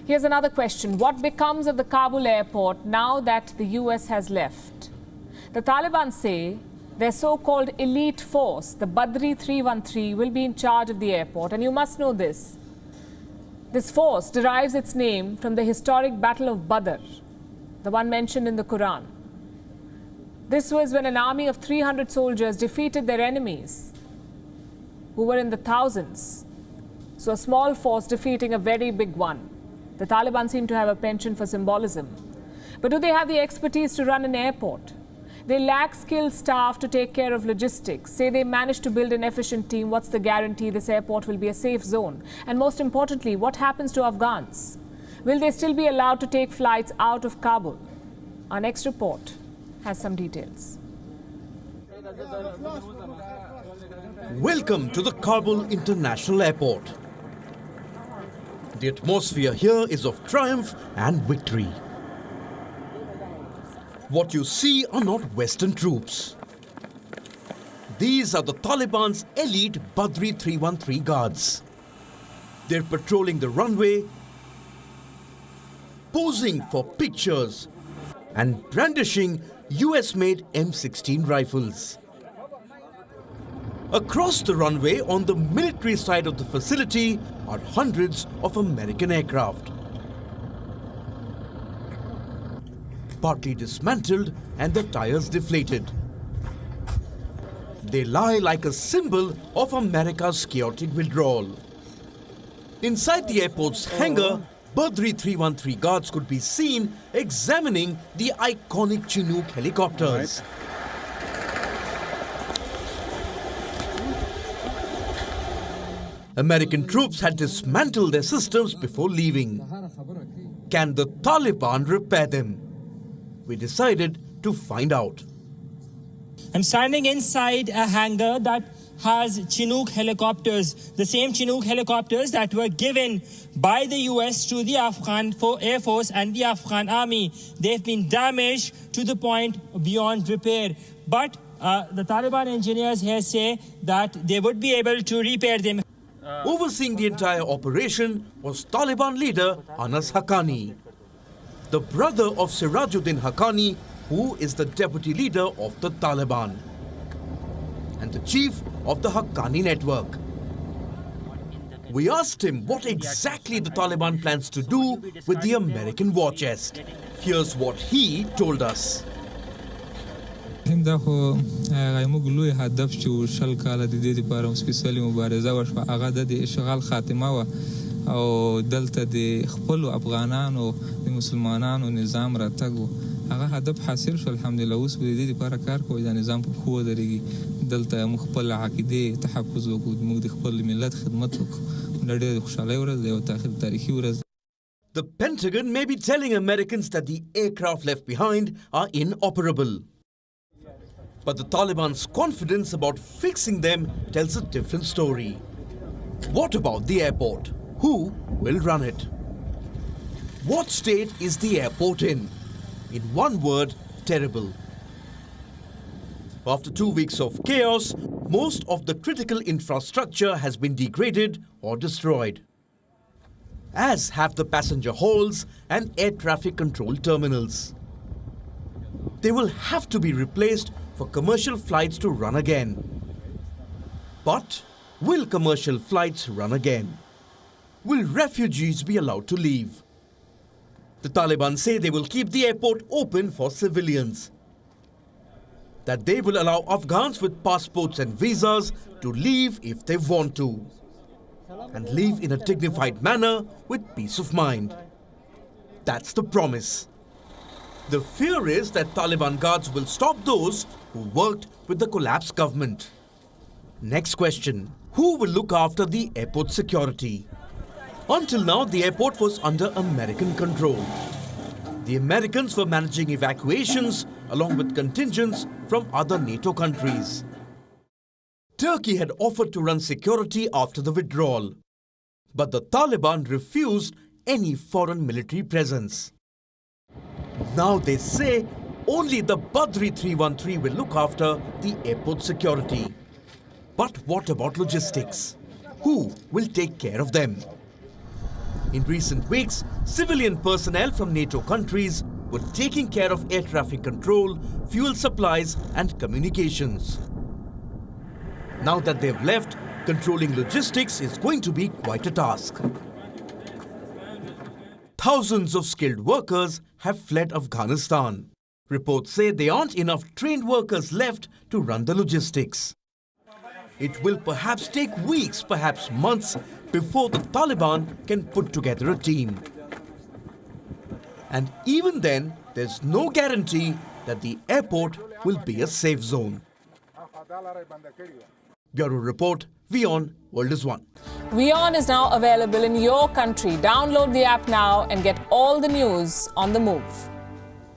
Here's another question. What becomes of the Kabul airport now that the US has left? The Taliban say their so-called elite force, the Badri 313, will be in charge of the airport. And you must know this. This force derives its name from the historic Battle of Badr, the one mentioned in the Quran. This was when an army of 300 soldiers defeated their enemies, who were in the thousands. So a small force defeating a very big one. The Taliban seem to have a penchant for symbolism. But do they have the expertise to run an airport? They lack skilled staff to take care of logistics. Say they manage to build an efficient team, what's the guarantee this airport will be a safe zone? And most importantly, what happens to Afghans? Will they still be allowed to take flights out of Kabul? Our next report has some details. Welcome to the Kabul International Airport. The atmosphere here is of triumph and victory. What you see are not Western troops. These are the Taliban's elite Badri 313 guards. They're patrolling the runway, posing for pictures, and brandishing US-made M16 rifles. Across the runway on the military side of the facility are hundreds of American aircraft. Partly dismantled and the tires deflated. They lie like a symbol of America's chaotic withdrawal. Inside the airport's hangar, Badri 313 guards could be seen examining the iconic Chinook helicopters. American troops had dismantled their systems before leaving. Can the Taliban repair them? We decided to find out. I'm standing inside a hangar that has Chinook helicopters, the same Chinook helicopters that were given by the US to the Afghan Air Force and the Afghan Army. They've been damaged to the point beyond repair. But the Taliban engineers here say that they would be able to repair them. Overseeing the entire operation was Taliban leader Anas Haqqani, the brother of Sirajuddin Haqqani, who is the deputy leader of the Taliban and the chief of the Haqqani network. We asked him what exactly the Taliban plans to do with the American war chest. Here's what he told us. دا خو موږ لوی هدف چې شل کاله د دې لپاره سپیشلي مبارزه وشوه هغه د اشغال خاتمه وه او دلته د خپلو افغانانو د مسلمانانو نظام راتګ و هغه هدف حاصل شو الحمدلله اوس به د دې لپاره کار کوو دا نظام په پښو ودرېږي دلته موږ خپل عقیدې تحفظ وکړو موږ د خپل ملت خدمت وکړو دا ډېره خوشحالۍ ورځ ده یو تاریخي ورځ. The Pentagon may be telling Americans that the aircraft left behind are inoperable. But the Taliban's confidence about fixing them tells a different story. What about the airport? Who will run it? What state is the airport in? In one word, terrible. After 2 weeks of chaos, most of the critical infrastructure has been degraded or destroyed, as have the passenger halls and air traffic control terminals. They will have to be replaced for commercial flights to run again. But will commercial flights run again? Will refugees be allowed to leave? The Taliban say they will keep the airport open for civilians, that they will allow Afghans with passports and visas to leave if they want to, and leave in a dignified manner with peace of mind. That's the promise. The fear is that Taliban guards will stop those who worked with the collapsed government. Next question, who will look after the airport security? Until now, the airport was under American control. The Americans were managing evacuations along with contingents from other NATO countries. Turkey had offered to run security after the withdrawal, but the Taliban refused any foreign military presence. Now they say only the Badri 313 will look after the airport security. But what about logistics? Who will take care of them? In recent weeks, civilian personnel from NATO countries were taking care of air traffic control, fuel supplies and communications. Now that they've left, controlling logistics is going to be quite a task. Thousands of skilled workers have fled Afghanistan. Reports say there aren't enough trained workers left to run the logistics. It will perhaps take weeks, perhaps months, before the Taliban can put together a team. And even then, there's no guarantee that the airport will be a safe zone. Bureau Report, WION, World is One. WION is now available in your country. Download the app now and get all the news on the move.